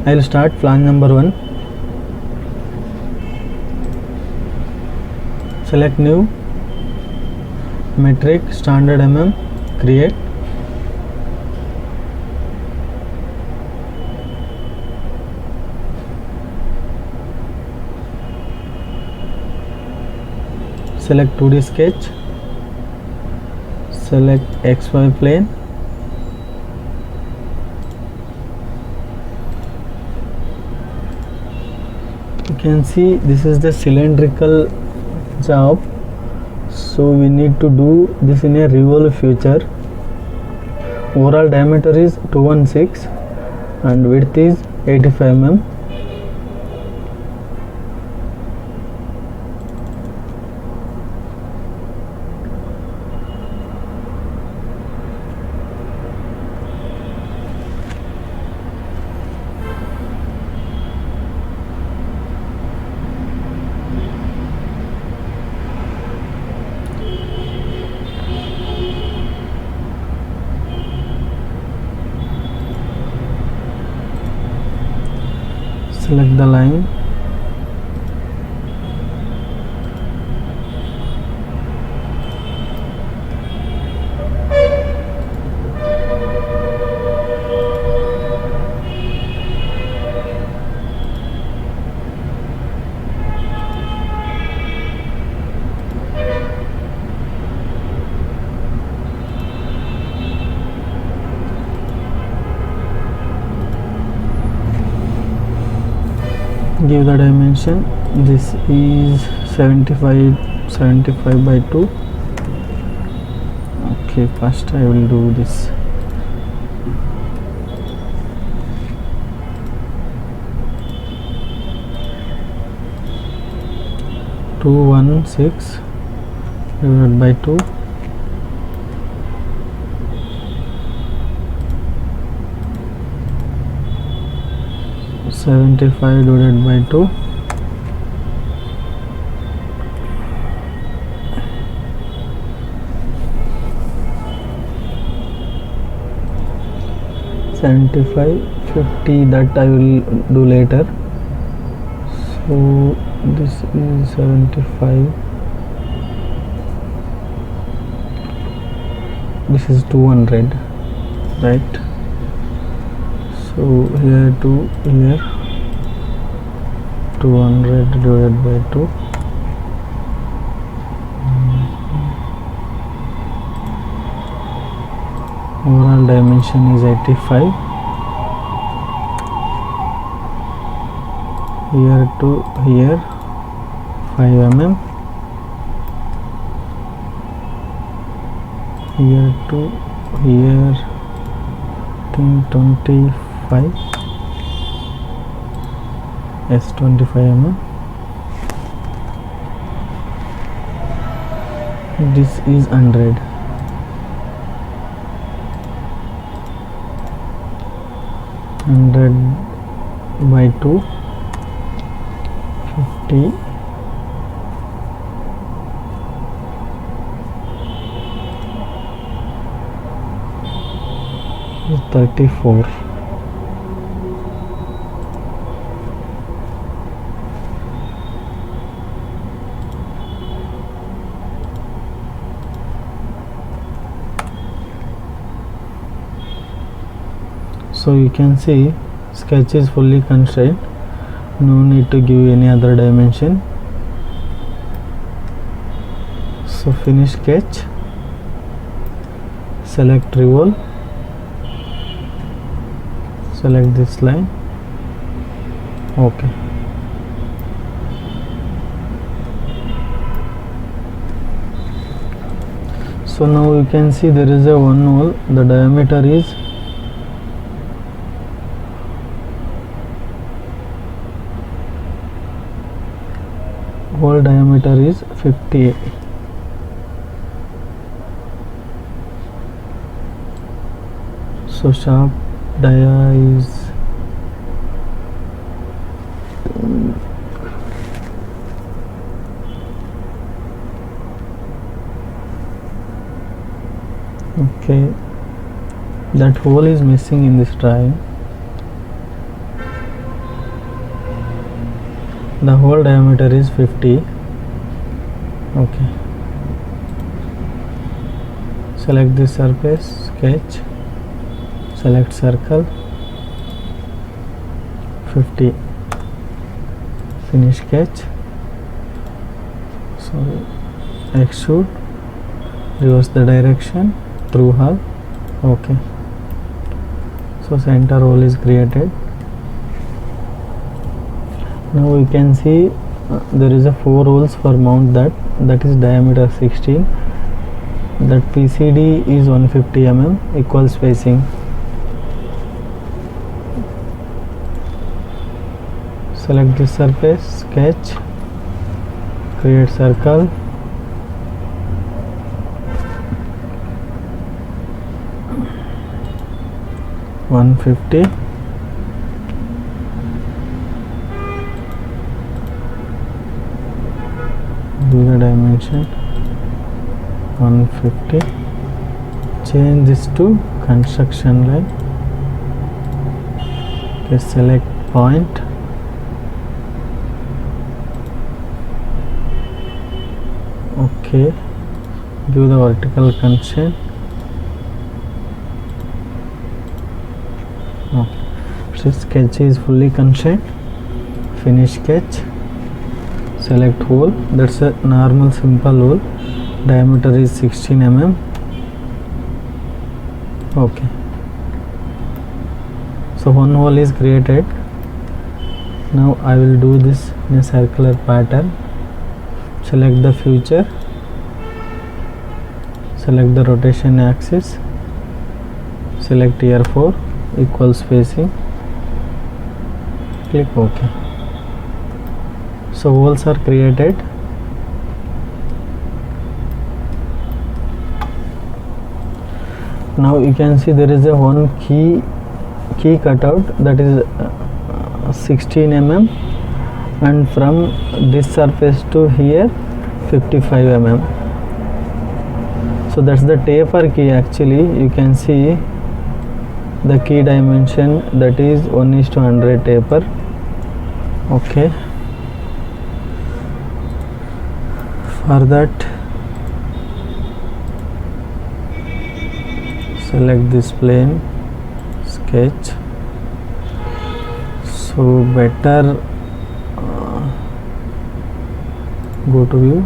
I'll start flange number 1. Select new, metric, standard create. Select 2D sketch, select XY plane, you can see this is the cylindrical job, so we need to do this in a revolve feature. Overall diameter is 216 and width is 85 mm. Select the line, give the dimension. This is 75 by 2. Okay, first I will do this. Two 116 divided by 2. $75 divided by 2. $75.50 that I will do later. So this is 75. This is 200, right? So here to here 200 divided by 2. Overall dimension is 85. Here to here 5 mm. Here to here I think 25. Yes, 25 mm. This is 100. By 2, 50. Is 34. So you can see sketch is fully constrained, no need to give any other dimension. So finish sketch, select revolve, select this line, okay. So now you can see there is a one hole, the diameter is hole diameter is 50. So sharp dia is okay. That hole is missing in this drawing. the whole diameter is 50. Okay, select this surface, sketch, select circle, 50, finish sketch, sorry, extrude, reverse the direction, through hull. Okay, so center hole is created. Now we can see there is a 4 holes for mount that is diameter 16, that PCD is 150 mm, equal spacing. Select this surface, sketch, create circle, (150). Do the dimension 150. Change this to construction line. Okay, select point. Okay, give the vertical constraint. Okay, sketch is fully constrained. Finish sketch. Select hole, that's a normal simple hole, diameter is 16 mm. Okay, so one hole is created. Now I will do this in a circular pattern. Select the future, select the rotation axis, select here 4, equal spacing, click OK. So holes are created. Now you can see there is a one key cutout, that is 16 mm, and from this surface to here 55 mm. So that's the taper key. Actually you can see the key dimension, that is 1:100 taper. Okay, for that select this plane, sketch. So better go to view,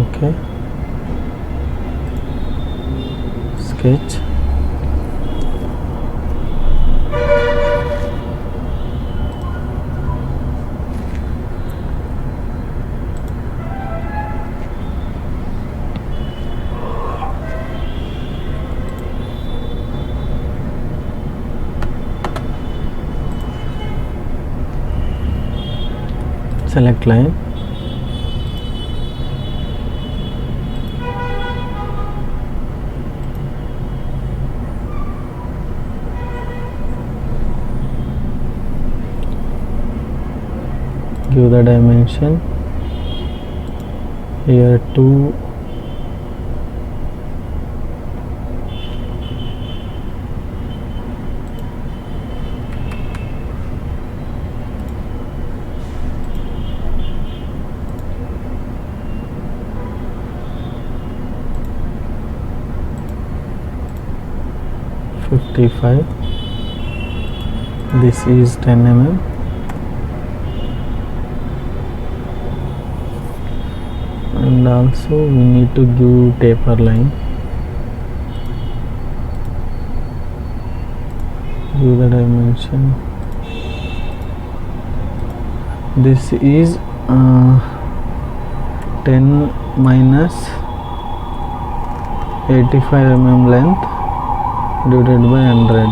okay, sketch, select line, give the dimension here 2, (55). This is 10 mm. And also we need to give taper line. Give the dimension. This is 10 minus 85 mm length divided by 100,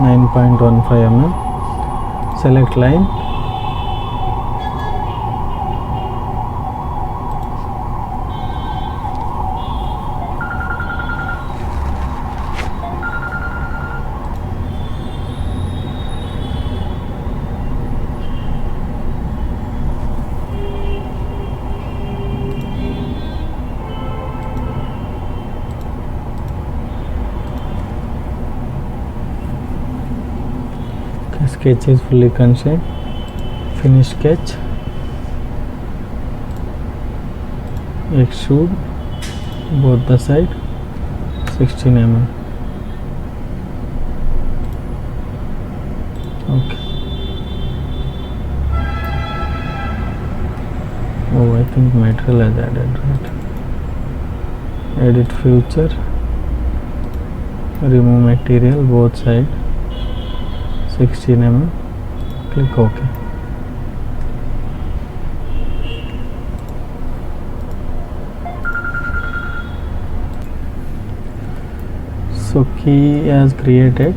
9.15 mm. Select line, sketch is fully constrained. Finish sketch, extrude both the side 16 mm. Okay. Oh, I think material has added, right? Edit future, remove material both side 16 mm. Click OK. So key has created.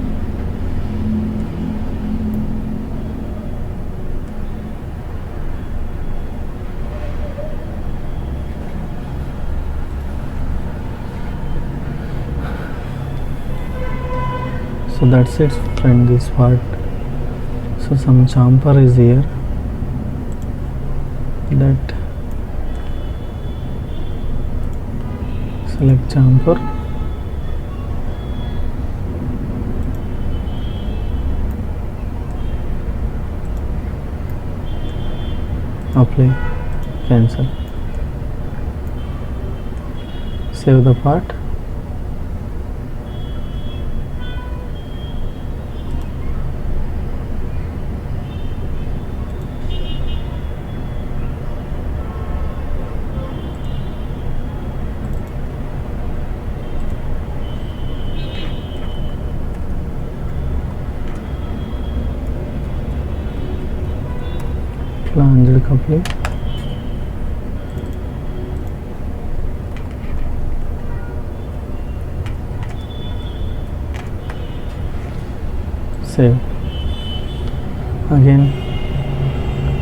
So that's it friend, this part. So some chamfer is here, that select chamfer, apply, cancel, save the part. Flanged coupling, save, again